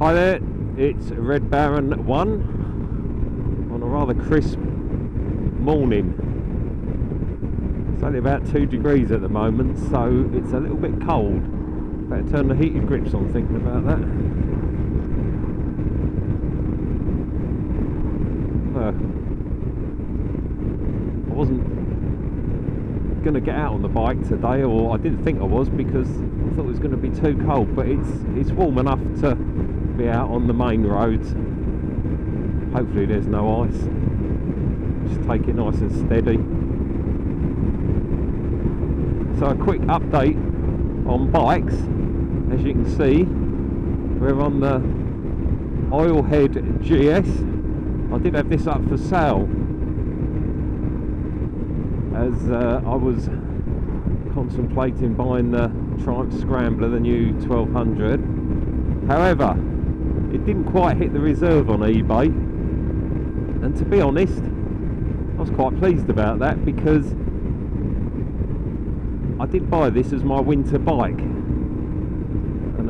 Hi there, it's Red Baron 1 on a rather crisp morning. It's only about 2 degrees at the moment, so it's a little bit cold. Better turn the heated grips on thinking about that. I wasn't going to get out on the bike today, or I didn't think I was, because I thought it was going to be too cold, but it's warm enough to be out on the main roads. Hopefully there's no ice. Just take it nice and steady. So a quick update on bikes. As you can see, we're on the Oilhead GS. I did have this up for sale, as I was contemplating buying the Triumph Scrambler, the new 1200. However, it didn't quite hit the reserve on eBay, and to be honest, I was quite pleased about that, because I did buy this as my winter bike, and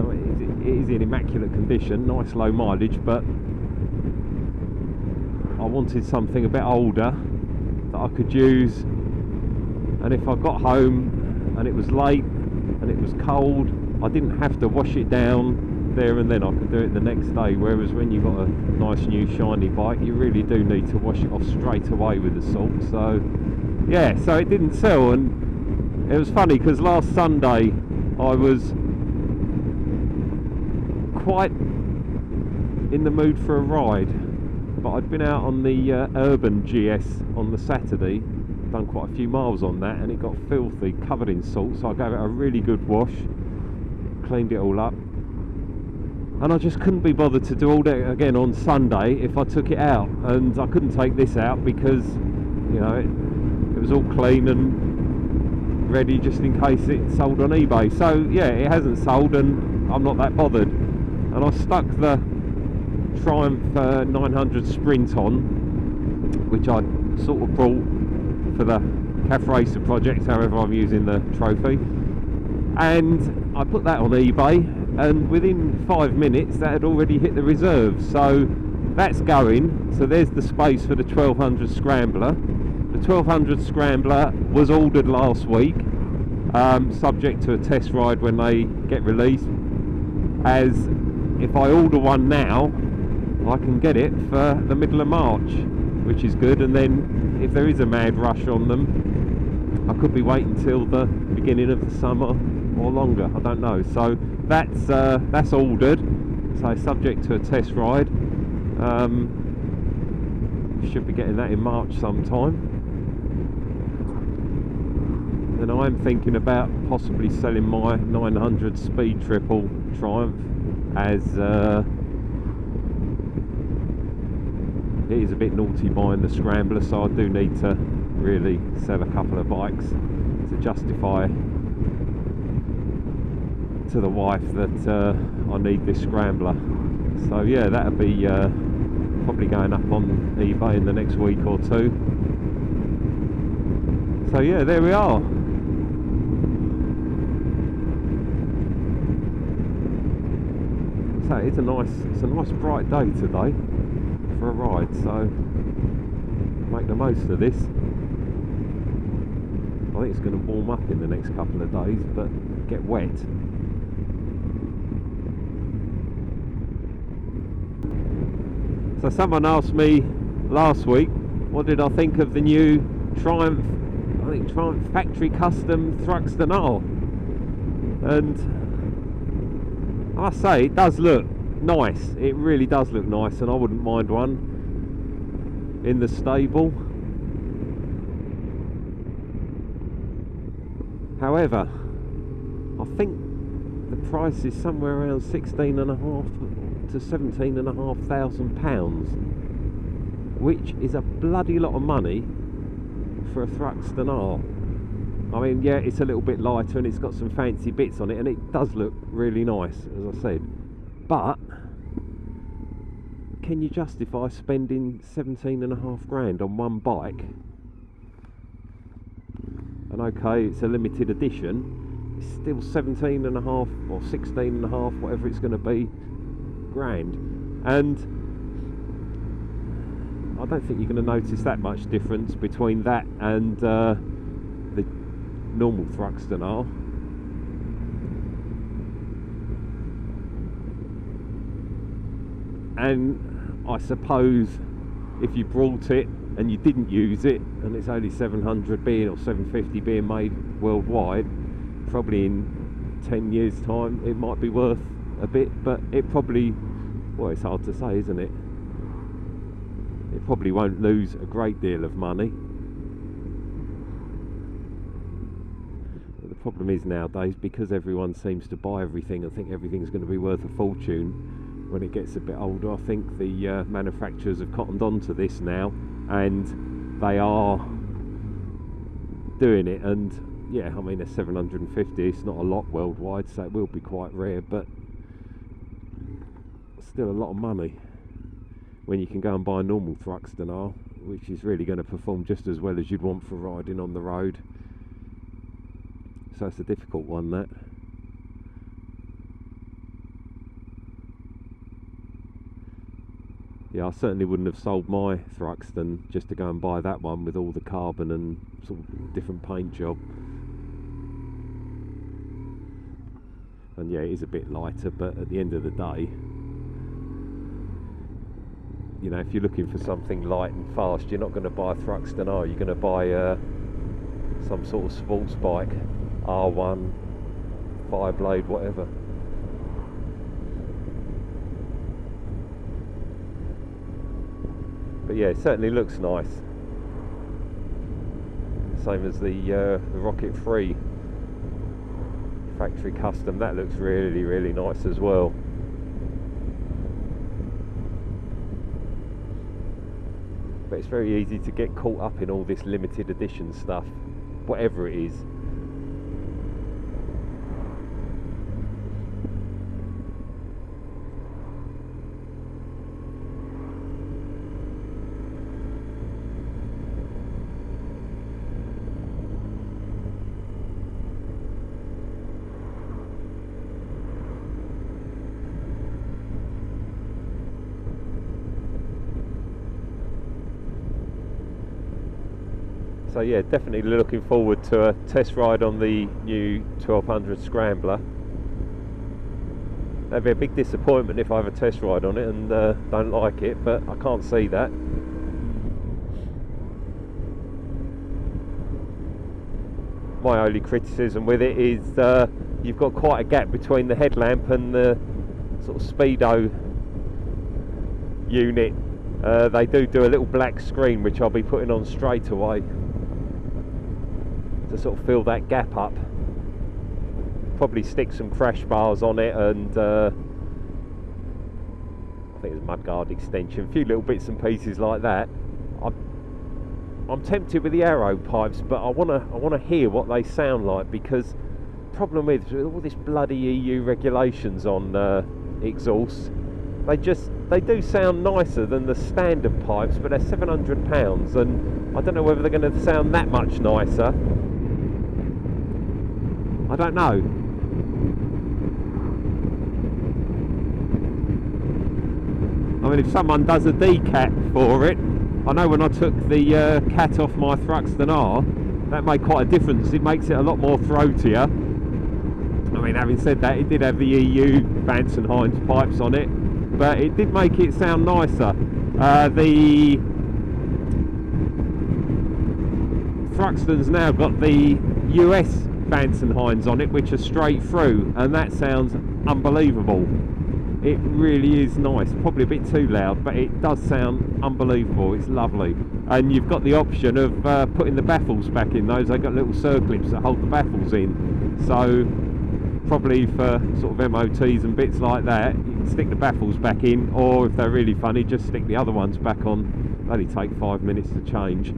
it is in immaculate condition, nice low mileage, but I wanted something a bit older that I could use, and if I got home and it was late and it was cold, I didn't have to wash it down there and then. I could do it the next day, whereas when you've got a nice new shiny bike, you really do need to wash it off straight away with the salt. So yeah, so it didn't sell, and it was funny because last Sunday I was quite in the mood for a ride, but I'd been out on the Urban GS on the Saturday, done quite a few miles on that, and it got filthy, covered in salt, so I gave it a really good wash, cleaned it all up, and I just couldn't be bothered to do all that again on Sunday if I took it out. And I couldn't take this out because, you know, it was all clean and ready just in case it sold on eBay. So yeah, it hasn't sold, and I'm not that bothered. And I stuck the Triumph 900 Sprint on, which I sort of brought for the Cafe Racer project, however I'm using the trophy, and I put that on eBay, and within 5 minutes that had already hit the reserve. So that's going. So there's the space for the 1200 Scrambler. The 1200 Scrambler was ordered last week, subject to a test ride when they get released, as if I order one now I can get it for the middle of March, which is good. And then if there is a mad rush on them, I could be waiting till the beginning of the summer or longer, I don't know. So that's ordered, so subject to a test ride. Should be getting that in March sometime. And I'm thinking about possibly selling my 900 Speed Triple Triumph, as it is a bit naughty buying the Scrambler, so I do need to really sell a couple of bikes to justify to the wife that I need this Scrambler. So yeah, that'll be probably going up on eBay in the next week or two. So yeah, there we are. So it's a nice bright day today for a ride, so make the most of this. I think it's going to warm up in the next couple of days, but get wet. So someone asked me last week, what did I think of the new Triumph, I think Triumph Factory Custom Thruxton R? And I must say, it does look nice. It really does look nice, and I wouldn't mind one in the stable. However, I think the price is somewhere around £16,500 to £17,500, which is a bloody lot of money for a Thruxton R. I mean, yeah, it's a little bit lighter and it's got some fancy bits on it, and it does look really nice, as I said. But can you justify spending 17.5 grand on one bike? And okay, it's a limited edition, it's still 17.5 or 16.5, whatever it's going to be, grand, and I don't think you're going to notice that much difference between that and the normal Thruxton R. And I suppose if you brought it and you didn't use it, and it's only 700 being or 750 being made worldwide, probably in 10 years time it might be worth a bit, but it probably, well, it's hard to say, isn't it? It probably won't lose a great deal of money. But the problem is nowadays, because everyone seems to buy everything and think everything's going to be worth a fortune, when it gets a bit older, I think the manufacturers have cottoned on to this now, and they are doing it. And yeah, I mean, a 750, it's not a lot worldwide, so it will be quite rare, but still a lot of money when you can go and buy a normal Thruxton R, which is really going to perform just as well as you'd want for riding on the road. So it's a difficult one, that. Yeah, I certainly wouldn't have sold my Thruxton just to go and buy that one with all the carbon and sort of different paint job. And yeah, it is a bit lighter, but at the end of the day, you know, if you're looking for something light and fast, you're not going to buy a Thruxton R, you're going to buy some sort of sports bike, R1, Fireblade, whatever. But yeah, it certainly looks nice. Same as the Rocket 3 factory custom, that looks really, really nice as well. But it's very easy to get caught up in all this limited edition stuff, whatever it is. So yeah, definitely looking forward to a test ride on the new 1200 Scrambler. That'd be a big disappointment if I have a test ride on it and don't like it, but I can't see that. My only criticism with it is you've got quite a gap between the headlamp and the sort of speedo unit. They do a little black screen which I'll be putting on straight away to sort of fill that gap up. Probably stick some crash bars on it, and I think it's mudguard extension, a few little bits and pieces like that. I'm tempted with the aero pipes, but I wanna hear what they sound like, because problem with all this bloody EU regulations on exhausts, they do sound nicer than the standard pipes, but they're £700, and I don't know whether they're going to sound that much nicer. I don't know. I mean, if someone does a decat for it, I know when I took the cat off my Thruxton R, that made quite a difference. It makes it a lot more throatier. I mean, having said that, it did have the EU Vance and Hines pipes on it, but it did make it sound nicer. The Thruxton's now got the US Vance and Hines on it, which are straight through, and that sounds unbelievable. It really is nice. Probably a bit too loud, but it does sound unbelievable. It's lovely. And you've got the option of putting the baffles back in those. They've got little circlips that hold the baffles in, so probably for sort of MOTs and bits like that, you can stick the baffles back in, or if they're really funny, just stick the other ones back on. They only take 5 minutes to change.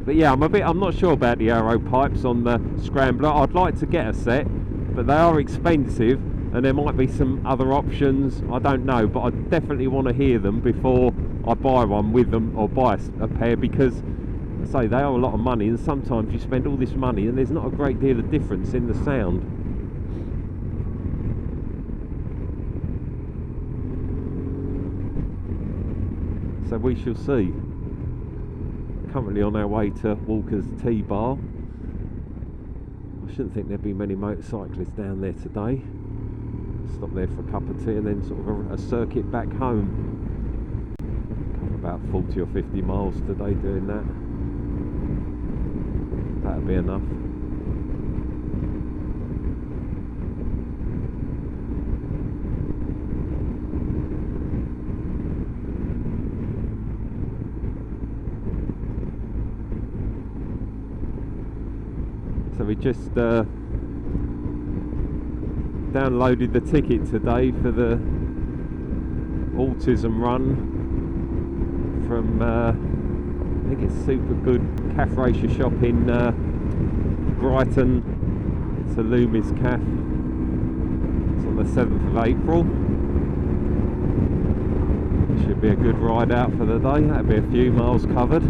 But yeah, I'm not sure about the aero pipes on the Scrambler. I'd like to get a set, but they are expensive, and there might be some other options. I don't know, but I definitely want to hear them before I buy one with them, or buy a pair, because I say they are a lot of money, and sometimes you spend all this money and there's not a great deal of difference in the sound. so we shall see. Currently on our way to Walker's Tea Bar. I shouldn't think there'd be many motorcyclists down there today. Stop there for a cup of tea and then sort of a circuit back home. Cover about 40 or 50 miles today doing that. That'll be enough. So we just downloaded the ticket today for the autism run from I think it's Super Good Calf Racer Shop in Brighton to Loomis Calf. It's on the 7th of April. Should be a good ride out for the day. That'll be a few miles covered.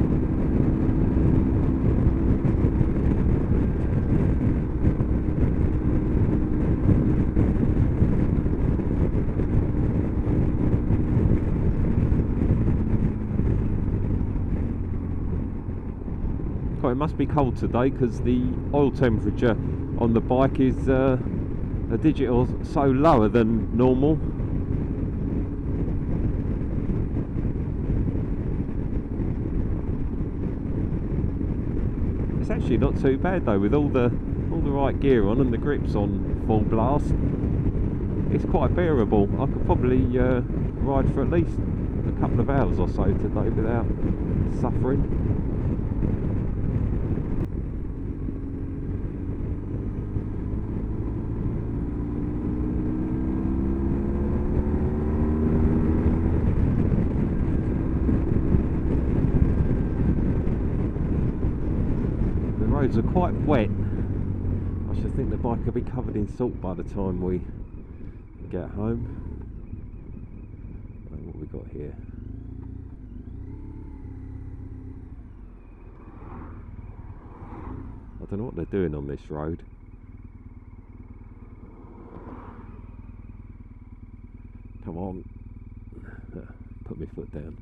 It must be cold today because the oil temperature on the bike is a digital so lower than normal. It's actually not too bad though, with all the right gear on and the grips on full blast. It's quite bearable. I could probably ride for at least a couple of hours or so today without suffering. The roads are quite wet. I should think the bike will be covered in salt by the time we get home. What have we got here? I don't know what they're doing on this road. Come on. Put my foot down.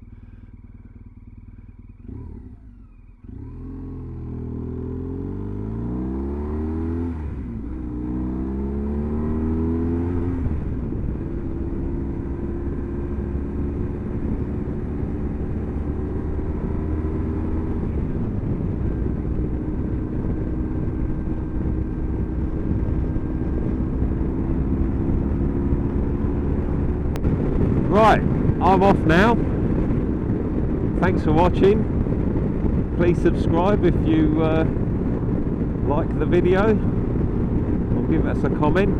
Right, I'm off now. Thanks for watching. Please subscribe if you like the video, or give us a comment.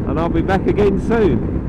And I'll be back again soon.